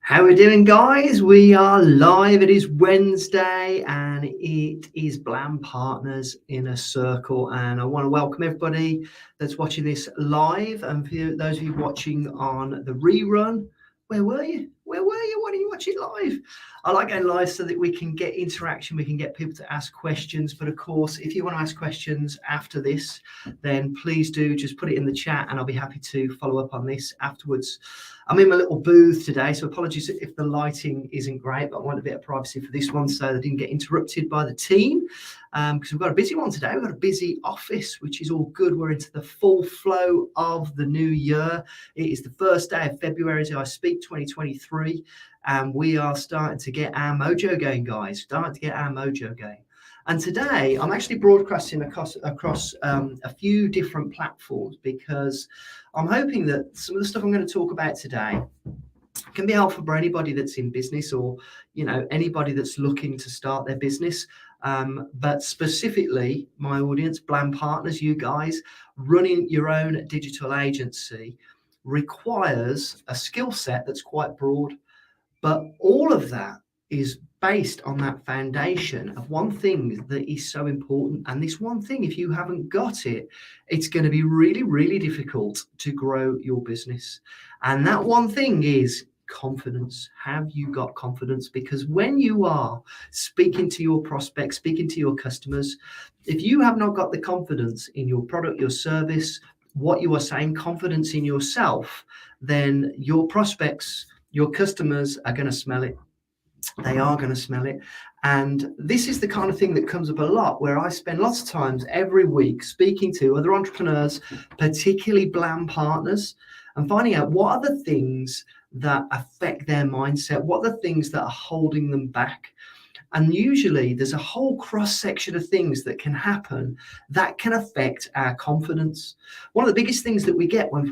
How are we doing, guys? We are live. It is Wednesday and it is Blam Partners in a Circle. And I want to welcome everybody that's watching this live. And for those of you watching on the rerun, where were you? Where were you? Why didn't you watch it live? I like going live so that we can get interaction, we can get people to ask questions. But of course, if you want to ask questions after this, then please do just put it in the chat and I'll be happy to follow up on this afterwards. I'm in my little booth today, so apologies if the lighting isn't great, but I want a bit of privacy for this one so I didn't get interrupted by the team, because we've got a busy one today. We've got a busy office, which is all good. We're into the full flow of the new year. It is the first day of February as I speak, 2023, and we are starting to get our mojo going, guys, And today I'm actually broadcasting across a few different platforms because I'm hoping that some of the stuff I'm going to talk about today can be helpful for anybody that's in business or, anybody that's looking to start their business. But specifically my audience, Blam Partners, you guys, running your own digital agency requires a skill set that's quite broad. But all of that is based on that foundation of one thing that is so important. And this one thing, if you haven't got it, it's going to be really, really difficult to grow your business. And that one thing is confidence. Have you got confidence? Because when you are speaking to your prospects, speaking to your customers, if you have not got the confidence in your product, your service, what you are saying, confidence in yourself, then your prospects, your customers are going to smell it. They are going to smell it. And this is the kind of thing that comes up a lot, where I spend lots of times every week speaking to other entrepreneurs, particularly Blam Partners, and finding out what are the things that affect their mindset, what are the things that are holding them back. And usually there's a whole cross section of things that can happen that can affect our confidence. One of the biggest things that we get when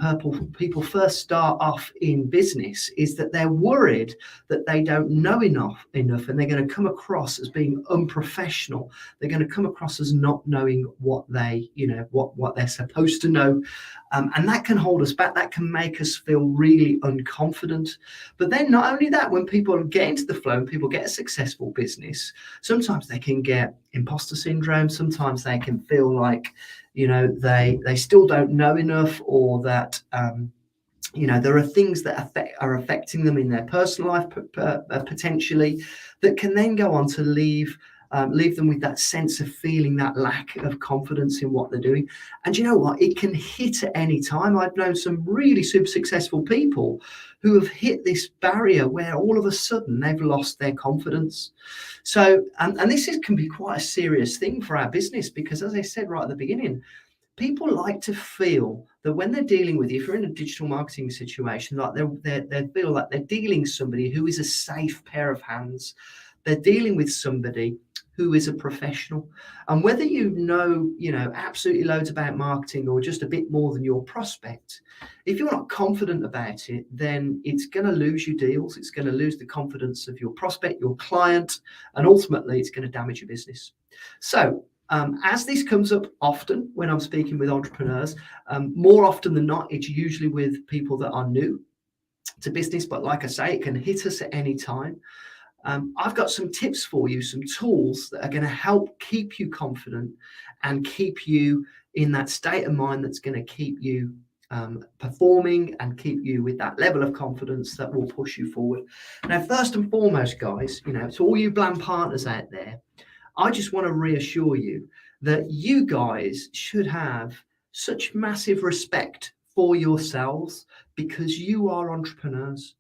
people first start off in business is that they're worried that they don't know enough, and they're going to come across as being unprofessional. They're going to come across as not knowing what what they're supposed to know. And that can hold us back. That can make us feel really unconfident. But then not only that, when people get into the flow and people get a successful business, sometimes they can get imposter syndrome. Sometimes they can feel like, they still don't know enough, or that, there are things that are affecting them in their personal life potentially, that can then go on to leave them with that sense of feeling that lack of confidence in what they're doing. And you know what? It can hit at any time. I've known some really super successful people who have hit this barrier where all of a sudden they've lost their confidence. So, and this can be quite a serious thing for our business, because as I said right at the beginning, people like to feel that when they're dealing with you, if you're in a digital marketing situation, like they feel like they're dealing with somebody who is a safe pair of hands. They're dealing with somebody who is a professional. And whether you know absolutely loads about marketing or just a bit more than your prospect, if you're not confident about it, then it's going to lose you deals. It's going to lose the confidence of your prospect, your client, and ultimately it's going to damage your business. So as this comes up often when I'm speaking with entrepreneurs, more often than not, it's usually with people that are new to business. But like I say, it can hit us at any time. I've got some tips for you, some tools that are going to help keep you confident and keep you in that state of mind that's going to keep you performing and keep you with that level of confidence that will push you forward. Now, first and foremost, guys, to all you Blam Partners out there, I just want to reassure you that you guys should have such massive respect for yourselves, because you are entrepreneurs.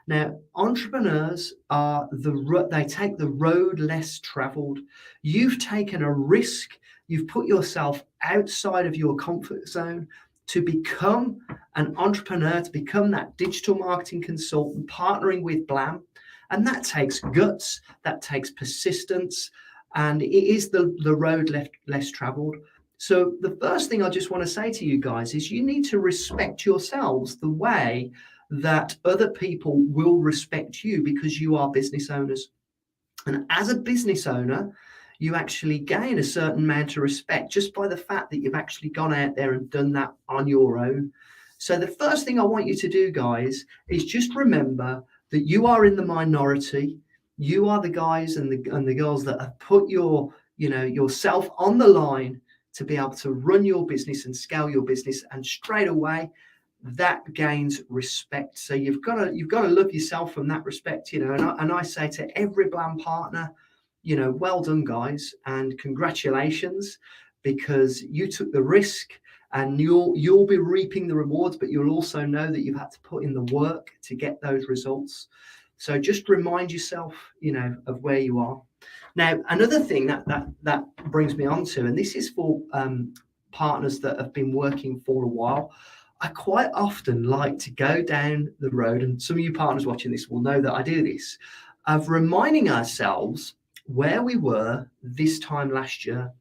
Now, entrepreneurs they take the road less traveled. You've taken a risk. You've put yourself outside of your comfort zone to become an entrepreneur, to become that digital marketing consultant, partnering with Blam. And that takes guts, that takes persistence, and it is the road less traveled. So the first thing I just want to say to you guys is you need to respect yourselves the way that other people will respect you, because you are business owners. And as a business owner, you actually gain a certain amount of respect just by the fact that you've actually gone out there and done that on your own. So the first thing I want you to do, guys, is just remember that you are in the minority. You are the guys and the girls that have put yourself on the line to be able to run your business and scale your business, and straight away that gains respect. So you've got to love yourself from that respect, and I say to every Blam partner, well done, guys, and congratulations, because you took the risk, and you'll be reaping the rewards, but you'll also know that you've had to put in the work to get those results. So just remind yourself, of where you are. Now, another thing that brings me on to, and this is for partners that have been working for a while, I quite often like to go down the road, and some of you partners watching this will know that I do this, of reminding ourselves where we were this time last year.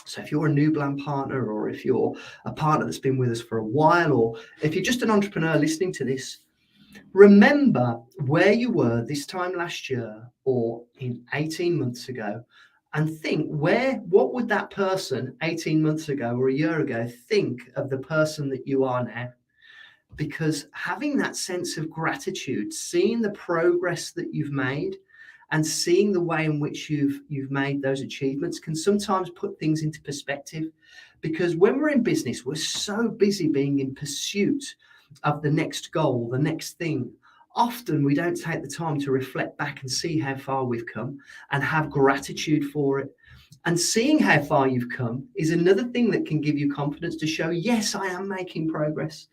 So if you're a new Blam partner, or if you're a partner that's been with us for a while, or if you're just an entrepreneur listening to this, remember where you were this time last year or in 18 months ago, and think what would that person 18 months ago or a year ago think of the person that you are now? Because having that sense of gratitude, seeing the progress that you've made, and seeing the way in which you've made those achievements, can sometimes put things into perspective. Because when we're in business, we're so busy being in pursuit of the next goal, the next thing. Often we don't take the time to reflect back and see how far we've come and have gratitude for it. And seeing how far you've come is another thing that can give you confidence to show, yes, I am making progress.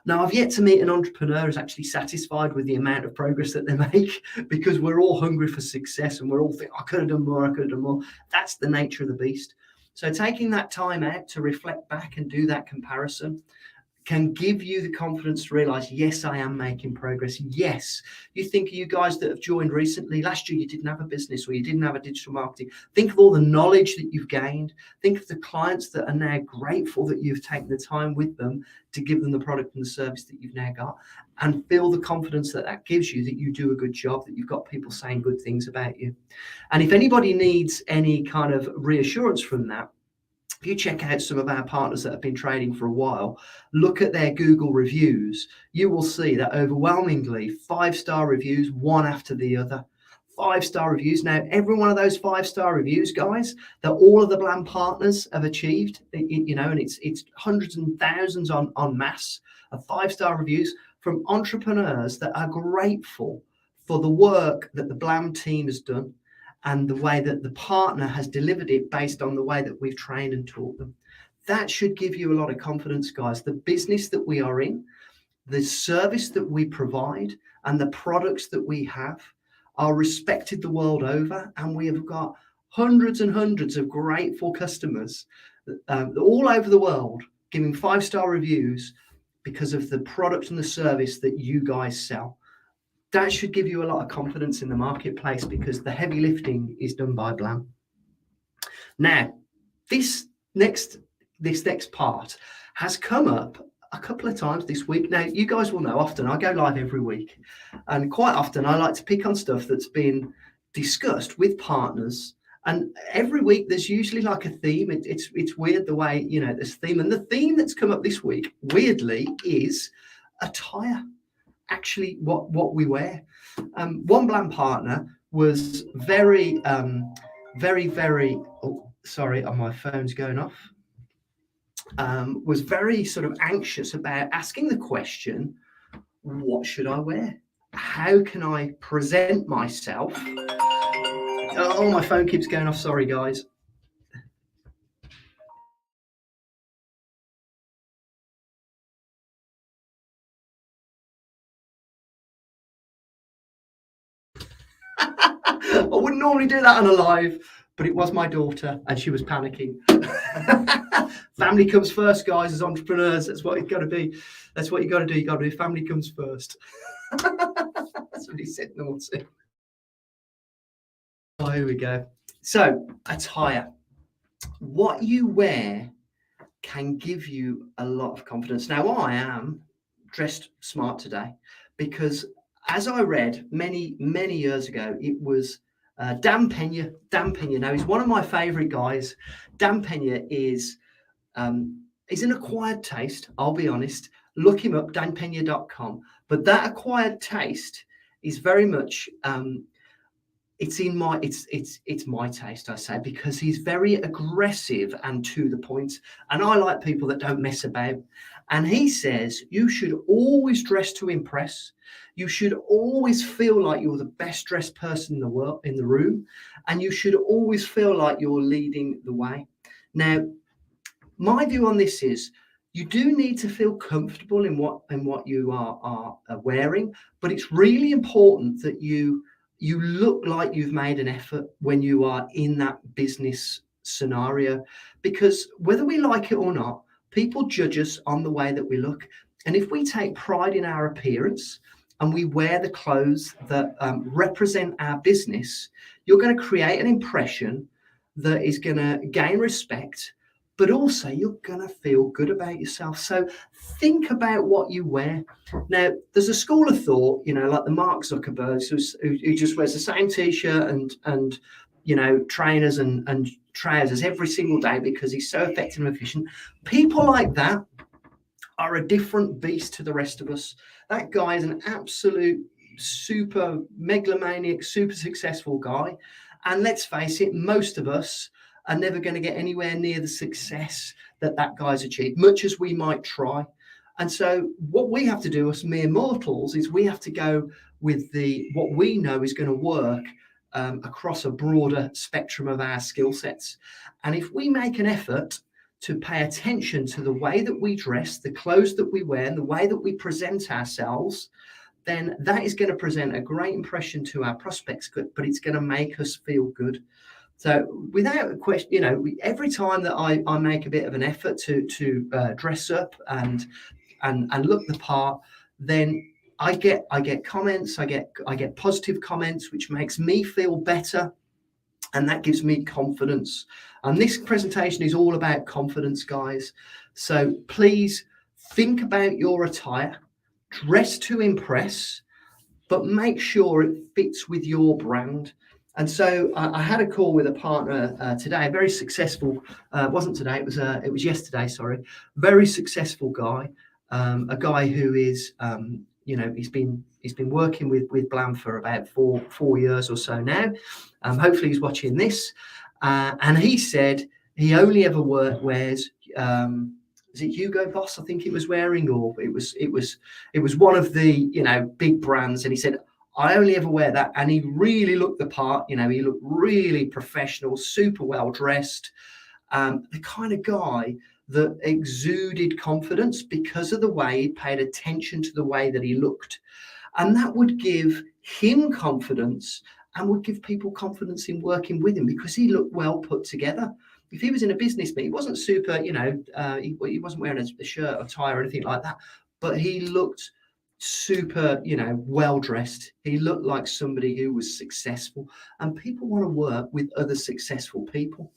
Now, I've yet to meet an entrepreneur who's actually satisfied with the amount of progress that they make, because we're all hungry for success and we're all thinking, I could have done more, I could have done more. That's the nature of the beast. So taking that time out to reflect back and do that comparison can give you the confidence to realize, yes, I am making progress. Yes, you think of you guys that have joined recently. Last year, you didn't have a business, or you didn't have a digital marketing. Think of all the knowledge that you've gained. Think of the clients that are now grateful that you've taken the time with them to give them the product and the service that you've now got, and feel the confidence that that gives you, that you do a good job, that you've got people saying good things about you. And if anybody needs any kind of reassurance from that, if you check out some of our partners that have been trading for a while, look at their Google reviews, you will see that overwhelmingly 5-star reviews, one after the other. 5-star reviews. Now, every one of those 5-star reviews, guys, that all of the Blam partners have achieved, and it's hundreds and thousands en masse of 5-star reviews from entrepreneurs that are grateful for the work that the Blam team has done, and the way that the partner has delivered it based on the way that we've trained and taught them. That should give you a lot of confidence, guys. The business that we are in, the service that we provide, and the products that we have are respected the world over, and we have got hundreds and hundreds of grateful customers all over the world giving 5-star reviews because of the product and the service that you guys sell. That should give you a lot of confidence in the marketplace, because the heavy lifting is done by Blam. Now, this next part has come up a couple of times this week. Now, you guys will know, often I go live every week, and quite often I like to pick on stuff that's been discussed with partners. And every week there's usually like a theme. It's weird the way, there's a theme. And the theme that's come up this week, weirdly, is attire. Actually, what we wear. One Blam partner was very, very. Oh, sorry, my phone's going off. Was very sort of anxious about asking the question, what should I wear? How can I present myself? Oh, my phone keeps going off. Sorry, guys. I wouldn't normally do that on a live, but it was my daughter and she was panicking. Family comes first, guys, as entrepreneurs. That's what it's got to be. That's what you got to do. You got to do family comes first. That's what he said, naughty. Oh, here we go. So, attire. What you wear can give you a lot of confidence. Now, I am dressed smart today because, as I read many, many years ago, it was Dan Pena. Dan Pena. Now, he's one of my favorite guys. Dan Pena is an acquired taste, I'll be honest. Look him up, danpena.com. But that acquired taste is very much it's my taste, I say, because he's very aggressive and to the point, and I like people that don't mess about. And he says you should always dress to impress. You should always feel like you're the best dressed person in the world, in the room, and you should always feel like you're leading the way. Now, my view on this is you do need to feel comfortable in what you are wearing, but it's really important that you look like you've made an effort when you are in that business scenario, because whether we like it or not, people judge us on the way that we look. And if we take pride in our appearance and we wear the clothes that represent our business, you're going to create an impression that is going to gain respect, but also you're going to feel good about yourself. So think about what you wear. Now, there's a school of thought, like the Mark Zuckerbergs, who just wears the same T-shirt and trainers and trousers every single day because he's so effective and efficient. People like that are a different beast to the rest of us. That guy is an absolute super megalomaniac, super successful guy. And let's face it, most of us are never going to get anywhere near the success that guy's achieved, much as we might try. And so what we have to do as mere mortals is we have to go with what we know is going to work across a broader spectrum of our skill sets. And if we make an effort to pay attention to the way that we dress, the clothes that we wear, and the way that we present ourselves, then that is going to present a great impression to our prospects, but it's going to make us feel good. So without a question, every time that I make a bit of an effort to dress up and look the part, then I get comments, I get positive comments, which makes me feel better, and that gives me confidence. And this presentation is all about confidence, guys. So please think about your attire, dress to impress, but make sure it fits with your brand. And so I had a call with a partner today, a very successful, wasn't today, it was yesterday, sorry, very successful guy, a guy who is, he's been working with Blam for about four years or so now. Hopefully he's watching this. And he said he only ever wears, is it Hugo Boss, I think it was wearing, or it was one of the, big brands. And he said, I only ever wear that. And he really looked the part, he looked really professional, super well dressed, the kind of guy that exuded confidence because of the way he paid attention to the way that he looked. And that would give him confidence and would give people confidence in working with him because he looked well put together. If he was in a business meeting, he wasn't super, he wasn't wearing a shirt or tie or anything like that, but he looked super, well dressed. He looked like somebody who was successful, and people want to work with other successful people.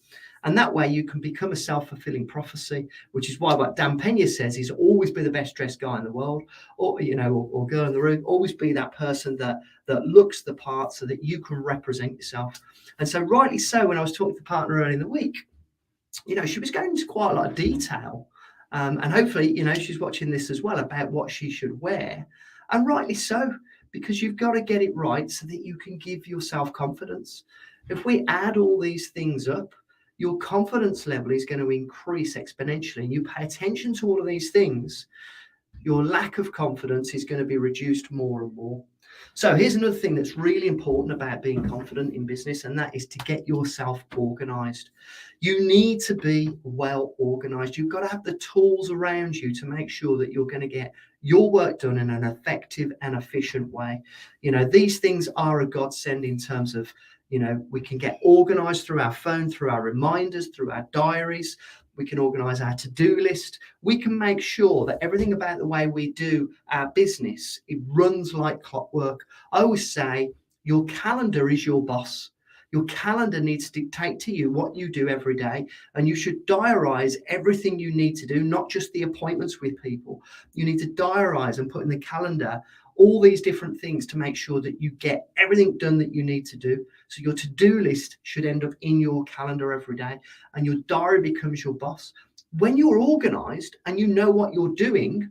And that way you can become a self-fulfilling prophecy, which is why, like Dan Pena says, he's always be the best dressed guy in the world, or girl in the room. Always be that person that looks the part so that you can represent yourself. And so rightly so, when I was talking to the partner earlier in the week, she was going into quite a lot of detail. And hopefully, she's watching this as well about what she should wear. And rightly so, because you've got to get it right so that you can give yourself confidence. If we add all these things up, your confidence level is going to increase exponentially. And you pay attention to all of these things, your lack of confidence is going to be reduced more and more. So here's another thing that's really important about being confident in business, and that is to get yourself organized. You need to be well organized. You've got to have the tools around you to make sure that you're going to get your work done in an effective and efficient way. These things are a godsend in terms of, we can get organized through our phone, through our reminders, through our diaries. We can organize our to-do list. We can make sure that everything about the way we do our business, it runs like clockwork. I always say your calendar is your boss. Your calendar needs to dictate to you what you do every day, and you should diarize everything you need to do, not just the appointments with people. You need to diarize and put in the calendar all these different things to make sure that you get everything done that you need to do. So your to-do list should end up in your calendar every day, and your diary becomes your boss. When you're organized and you know what you're doing,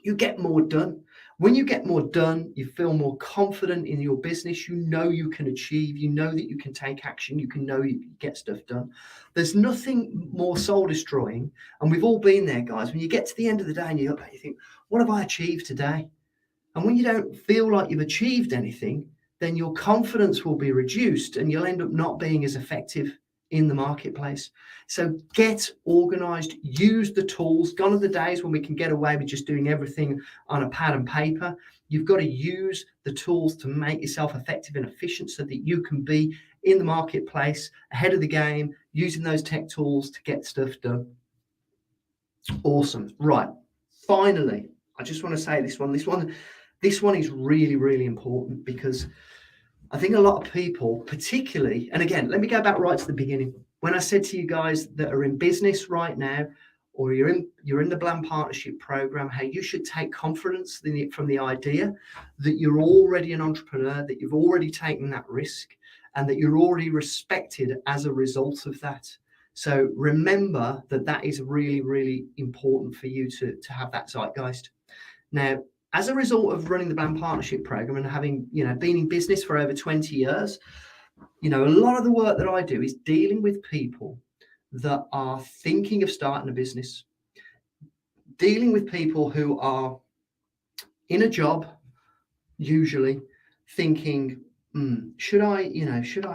you get more done. When you get more done, you feel more confident in your business. You know you can achieve, you know that you can take action, you can know you can get stuff done. There's nothing more soul destroying. And we've all been there, guys. When you get to the end of the day and you look back, you think, what have I achieved today? And when you don't feel like you've achieved anything, then your confidence will be reduced and you'll end up not being as effective in the marketplace. So get organized, use the tools. Gone are the days when we can get away with just doing everything on a pad and paper. You've got to use the tools to make yourself effective and efficient so that you can be in the marketplace, ahead of the game, using those tech tools to get stuff done. Awesome. Right. Finally, I just want to say this one is really, really important, because I think a lot of people, particularly, and again, let me go back right to the beginning. When I said to you guys that are in business right now, or you're in the Bland Partnership Program, how you should take confidence from the idea that you're already an entrepreneur, that you've already taken that risk, and that you're already respected as a result of that. So remember that is really, really important for you to have that zeitgeist. Now, as a result of running the Bland Partnership Program and having, been in business for over 20 years, a lot of the work that I do is dealing with people that are thinking of starting a business, dealing with people who are in a job, usually thinking, should I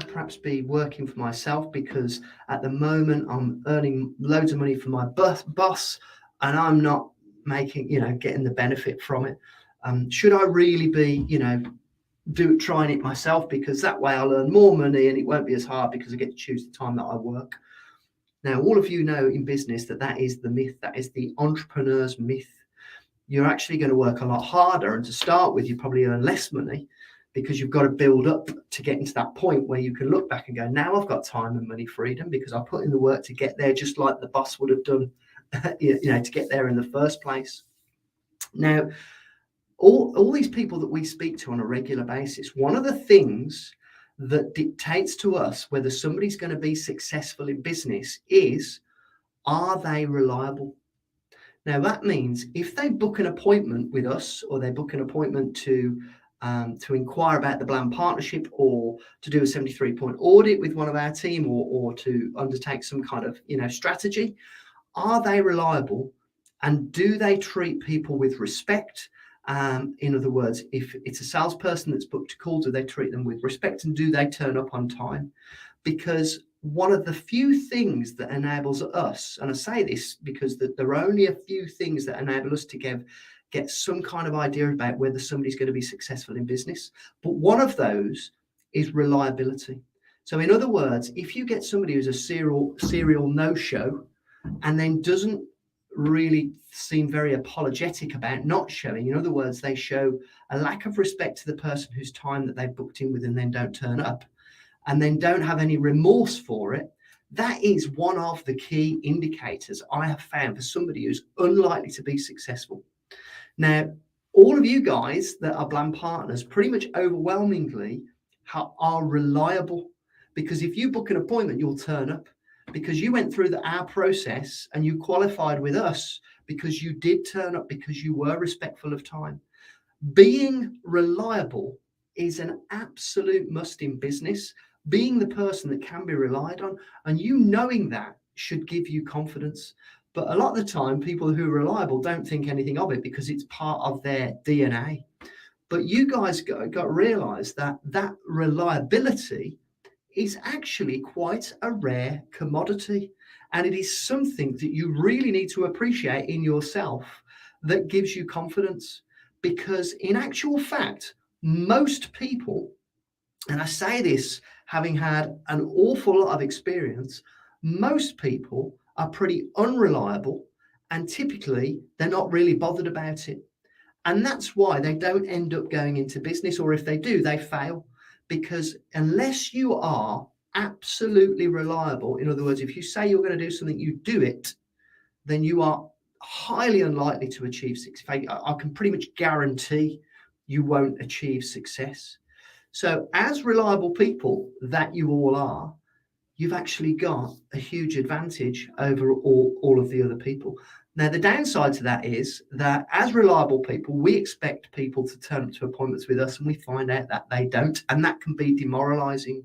perhaps be working for myself, because at the moment I'm earning loads of money from my boss and I'm not making, getting the benefit from it. Should I really be, trying it myself, because that way I'll earn more money and it won't be as hard because I get to choose the time that I work. Now, all of you know in business that is the myth, that is the entrepreneur's myth. You're actually going to work a lot harder, and to start with, you probably earn less money, because you've got to build up to get into that point where you can look back and go, now I've got time and money freedom because I put in the work to get there, just like the boss would have done, to get there in the first place. Now, all these people that we speak to on a regular basis, one of the things that dictates to us whether somebody's going to be successful in business is, are they reliable? Now, that means if they book an appointment with us, or they book an appointment to inquire about the Bland Partnership, or to do a 73-point audit with one of our team, or to undertake some kind of strategy, are they reliable, and do they treat people with respect? In other words, if it's a salesperson that's booked a call, do they treat them with respect, and do they turn up on time? Because one of the few things that enables us, and I say this because there are only a few things that enable us to get some kind of idea about whether somebody's going to be successful in business, but one of those is reliability. So in other words, if you get somebody who's a serial no-show and then doesn't really seem very apologetic about not showing, in other words, they show a lack of respect to the person whose time that they've booked in with and then don't turn up, and then don't have any remorse for it, that is one of the key indicators I have found for somebody who's unlikely to be successful. Now, all of you guys that are Bland partners pretty much overwhelmingly are reliable, because if you book an appointment, you'll turn up, because you went through our process and you qualified with us because you did turn up, because you were respectful of time. Being reliable is an absolute must in business. Being the person that can be relied on, and you knowing that, should give you confidence. But a lot of the time, people who are reliable don't think anything of it because it's part of their DNA. But you guys got to realize that reliability is actually quite a rare commodity. And it is something that you really need to appreciate in yourself, that gives you confidence. Because in actual fact, most people, and I say this having had an awful lot of experience, most people are pretty unreliable, and typically they're not really bothered about it. And that's why they don't end up going into business, or if they do, they fail. Because unless you are absolutely reliable, in other words, if you say you're going to do something, you do it, then you are highly unlikely to achieve success. I can pretty much guarantee you won't achieve success. So as reliable people that you all are, you've actually got a huge advantage over all of the other people. Now, the downside to that is that as reliable people, we expect people to turn up to appointments with us and we find out that they don't, and that can be demoralizing.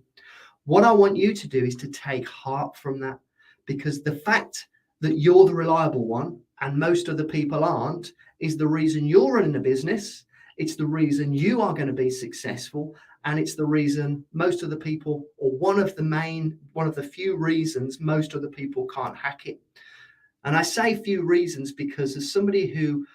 What I want you to do is to take heart from that, because the fact that you're the reliable one and most other people aren't is the reason you're running a business. It's the reason you are going to be successful. And it's the reason most of the people, or one of the few reasons most other people can't hack it. And I say few reasons because as somebody who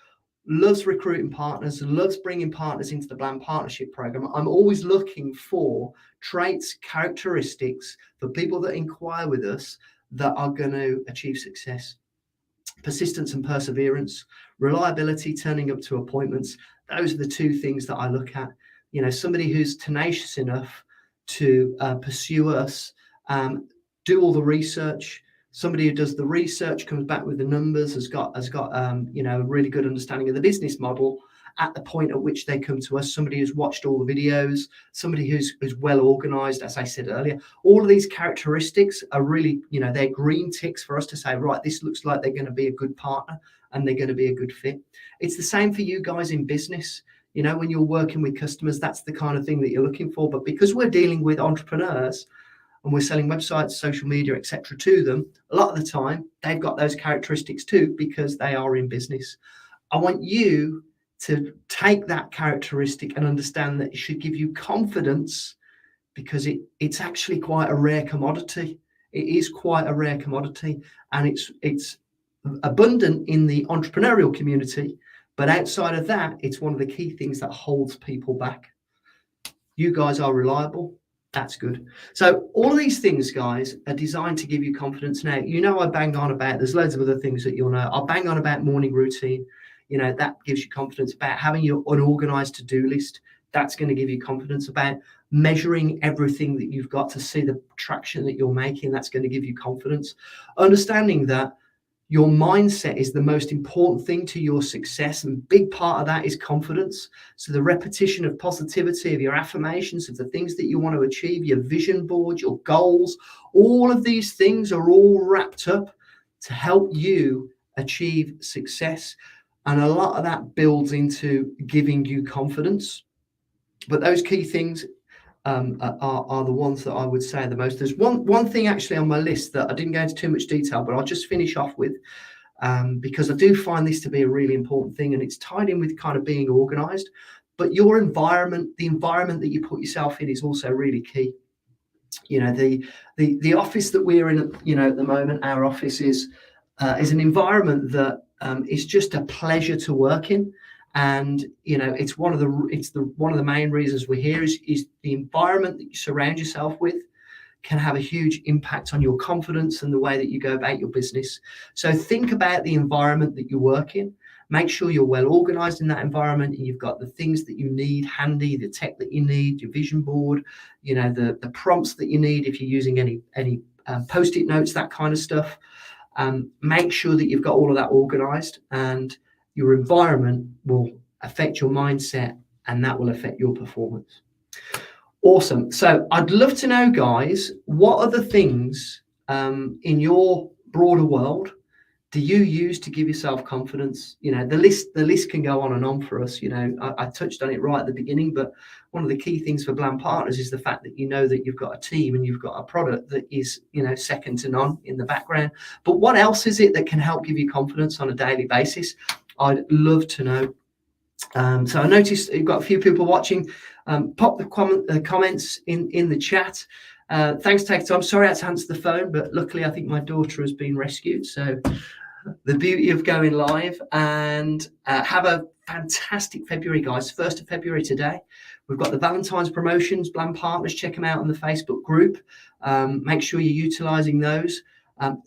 loves recruiting partners, loves bringing partners into the Bland Partnership Program, I'm always looking for traits, characteristics for people that inquire with us that are going to achieve success. Persistence and perseverance, reliability, turning up to appointments. Those are the two things that I look at. You know, somebody who's tenacious enough to pursue us, do all the research. Somebody who does the research, comes back with the numbers, has got a really good understanding of the business model at the point at which they come to us. Somebody who's watched all the videos, somebody who's well organized, as I said earlier. All of these characteristics are really, they're green ticks for us to say, right, this looks like they're going to be a good partner and they're going to be a good fit. It's the same for you guys in business. When you're working with customers, that's the kind of thing that you're looking for. But because we're dealing with entrepreneurs, and we're selling websites, social media, etc. to them, a lot of the time they've got those characteristics too because they are in business. I want you to take that characteristic and understand that it should give you confidence, because it's actually quite a rare commodity. It is quite a rare commodity, and it's abundant in the entrepreneurial community, but outside of that, it's one of the key things that holds people back. You guys are reliable. That's good. So all of these things, guys, are designed to give you confidence. Now, I bang on about, there's loads of other things that you'll know. I'll bang on about morning routine. That gives you confidence. About having your unorganized to-do list. That's going to give you confidence. About measuring everything that you've got to see the traction that you're making. That's going to give you confidence. Understanding that your mindset is the most important thing to your success, and a big part of that is confidence. So the repetition of positivity, of your affirmations, of the things that you want to achieve, your vision board, your goals, all of these things are all wrapped up to help you achieve success. And a lot of that builds into giving you confidence. But those key things are the ones that I would say the most. There's one thing actually on my list that I didn't go into too much detail, but I'll just finish off with, because I do find this to be a really important thing, and it's tied in with kind of being organized. But your environment, the environment that you put yourself in, is also really key. The office that we're in, at the moment, our office is an environment that is just a pleasure to work in. And it's one of the main reasons we're here is the environment that you surround yourself with can have a huge impact on your confidence and the way that you go about your business. So think about the environment that you work in. Make sure you're well organized in that environment, and you've got the things that you need handy, the tech that you need, your vision board, the prompts that you need if you're using any post-it notes, that kind of stuff. Make sure that you've got all of that organized, and your environment will affect your mindset, and that will affect your performance. Awesome. So I'd love to know, guys, what other things in your broader world do you use to give yourself confidence? The list can go on and on for us. I touched on it right at the beginning, but one of the key things for Bland Partners is the fact that that you've got a team and you've got a product that is, second to none in the background. But what else is it that can help give you confidence on a daily basis? I'd love to know. So I noticed you've got a few people watching. Pop the comments in the chat. Thanks, Take Time. Sorry I had to answer the phone, but luckily I think my daughter has been rescued. So the beauty of going live. And have a fantastic February, guys. 1st of February today. We've got the Valentine's promotions, Bland Partners. Check them out on the Facebook group. Make sure you're utilising those.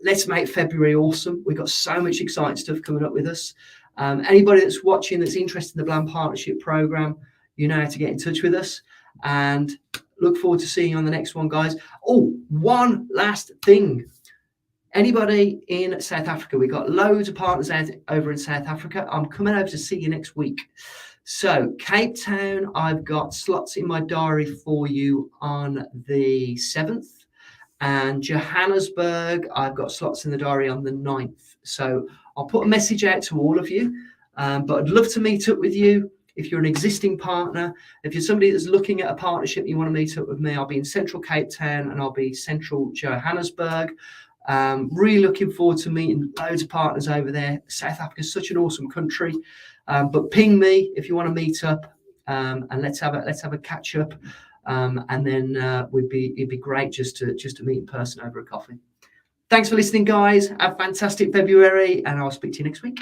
Let's make February awesome. We've got so much exciting stuff coming up with us. Anybody that's watching that's interested in the Bland Partnership Program, you know how to get in touch with us, and look forward to seeing you on the next one, guys. Oh, one last thing. Anybody in South Africa? We've got loads of partners out over in South Africa. I'm coming over to see you next week. So Cape Town, I've got slots in my diary for you on the 7th. And Johannesburg, I've got slots in the diary on the 9th. So I'll put a message out to all of you, but I'd love to meet up with you. If you're an existing partner, if you're somebody that's looking at a partnership and you want to meet up with me, I'll be in Central Cape Town and I'll be Central Johannesburg. Really looking forward to meeting loads of partners over there. South Africa is such an awesome country. But ping me if you want to meet up, and let's have a catch up. And then it'd be great just to meet in person over a coffee. Thanks for listening, guys. Have a fantastic February, and I'll speak to you next week.